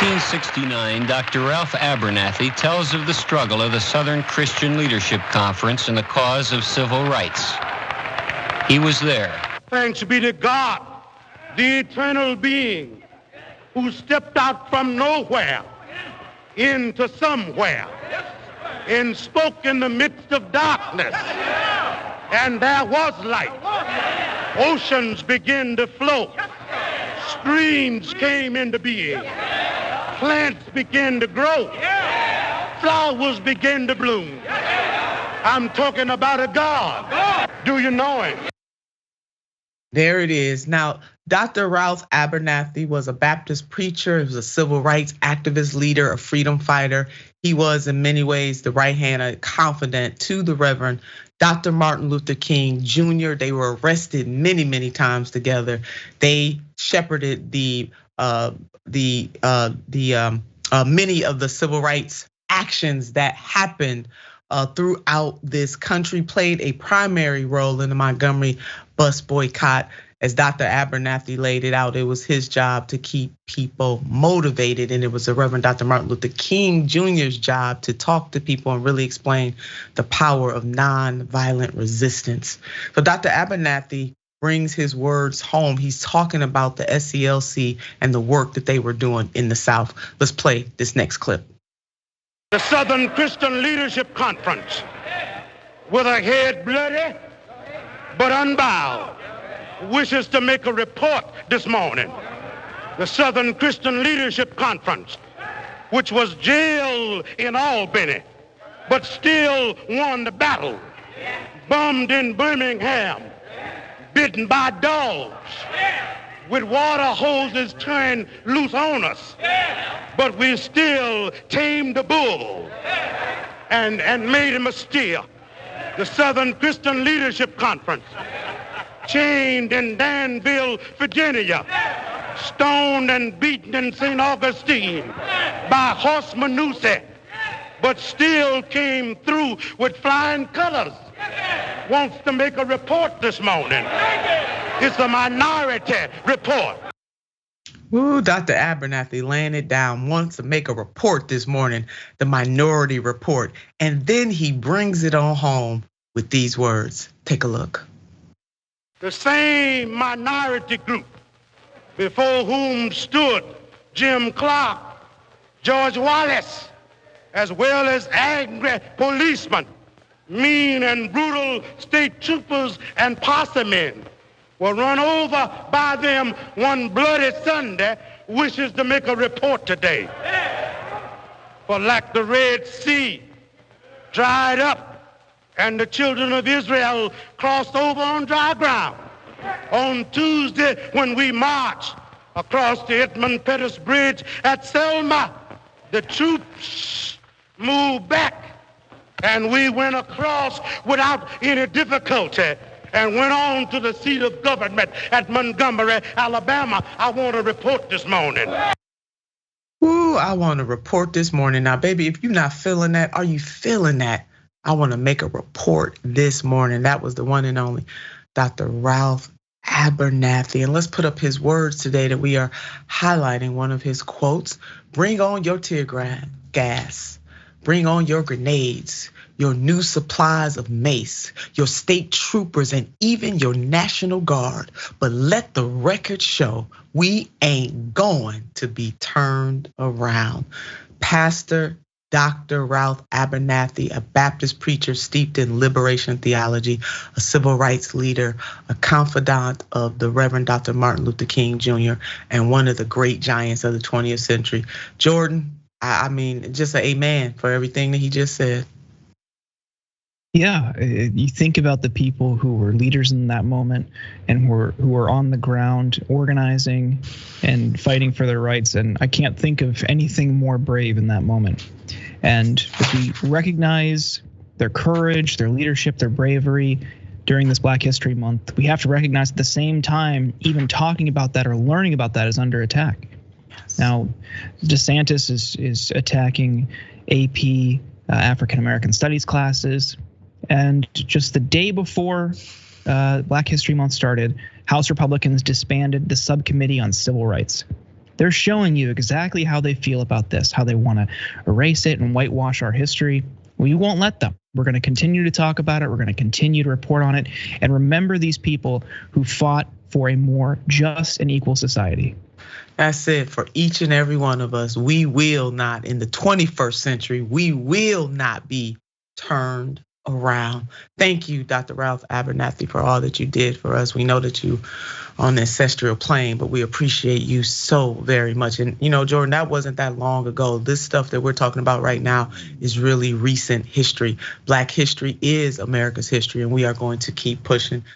1969, Dr. Ralph Abernathy tells of the struggle of the Southern Christian Leadership Conference in the cause of civil rights. He was there. Thanks be to God, the eternal being who stepped out from nowhere into somewhere and spoke in the midst of darkness. And there was light. Oceans began to flow. Streams came into being. Plants began to grow. Flowers began to bloom. I'm talking about a God. Do you know him? There it is. Now, Dr. Ralph Abernathy was a Baptist preacher. He was a civil rights activist, leader, a freedom fighter. He was in many ways the right hand, a confidant to the Reverend Dr. Martin Luther King Jr. They were arrested many, many times together. They shepherded many of the civil rights actions that happened throughout this country, played a primary role in the Montgomery bus boycott. As Dr. Abernathy laid it out, it was his job to keep people motivated, and it was the Reverend Dr. Martin Luther King Jr.'s job to talk to people and really explain the power of nonviolent resistance. So Dr. Abernathy brings his words home. He's talking about the SCLC and the work that they were doing in the South. Let's play this next clip. The Southern Christian Leadership Conference, with a head bloody but unbowed, wishes to make a report this morning. The Southern Christian Leadership Conference, which was jailed in Albany, but still won the battle, bombed in Birmingham, bitten by dogs, with water hoses turned loose on us, but we still tamed the bull and made him a steer. The Southern Christian Leadership Conference, chained in Danville, Virginia, stoned and beaten in St. Augustine by Horse Manoosi, but still came through with flying colors, wants to make a report this morning. It's a minority report. Ooh, Dr. Abernathy laying it down, wants to make a report this morning, the minority report. And then he brings it on home with these words. Take a look. The same minority group before whom stood Jim Clark, George Wallace, as well as angry policemen, mean and brutal state troopers and posse men, were run over by them one bloody Sunday, wishes to make a report today. For like the Red Sea dried up and the children of Israel crossed over on dry ground. On Tuesday, when we marched across the Edmund Pettus Bridge at Selma, the troops moved back and we went across without any difficulty and went on to the seat of government at Montgomery, Alabama. I want to report this morning. Ooh, I want to report this morning. Now, baby, if you're not feeling that, are you feeling that? I want to make a report this morning. That was the one and only Dr. Ralph Abernathy. And let's put up his words today that we are highlighting one of his quotes. Bring on your tear gas. Bring on your grenades, your new supplies of mace, your state troopers, and even your National Guard. But let the record show we ain't going to be turned around. Pastor Dr. Ralph Abernathy, a Baptist preacher steeped in liberation theology, a civil rights leader, a confidant of the Reverend Dr. Martin Luther King Jr., and one of the great giants of the 20th century. Jordan, I mean, just an amen for everything that he just said. Yeah, you think about the people who were leaders in that moment and who were on the ground organizing and fighting for their rights. And I can't think of anything more brave in that moment. And if we recognize their courage, their leadership, their bravery during this Black History Month, we have to recognize at the same time, even talking about that or learning about that is under attack. Yes. Now, DeSantis is attacking AP African American Studies classes. And just the day before Black History Month started, House Republicans disbanded the subcommittee on civil rights. They're showing you exactly how they feel about this, how they want to erase it and whitewash our history. We won't let them. We're going to continue to talk about it. We're going to continue to report on it. And remember these people who fought for a more just and equal society. That's it for each and every one of us. We will not, in the 21st century, we will not be turned around. Thank you, Dr. Ralph Abernathy, for all that you did for us. We know that you on the ancestral plane, but we appreciate you so very much. And Jordan, that wasn't that long ago. This stuff that we're talking about right now is really recent history. Black history is America's history, and we are going to keep pushing.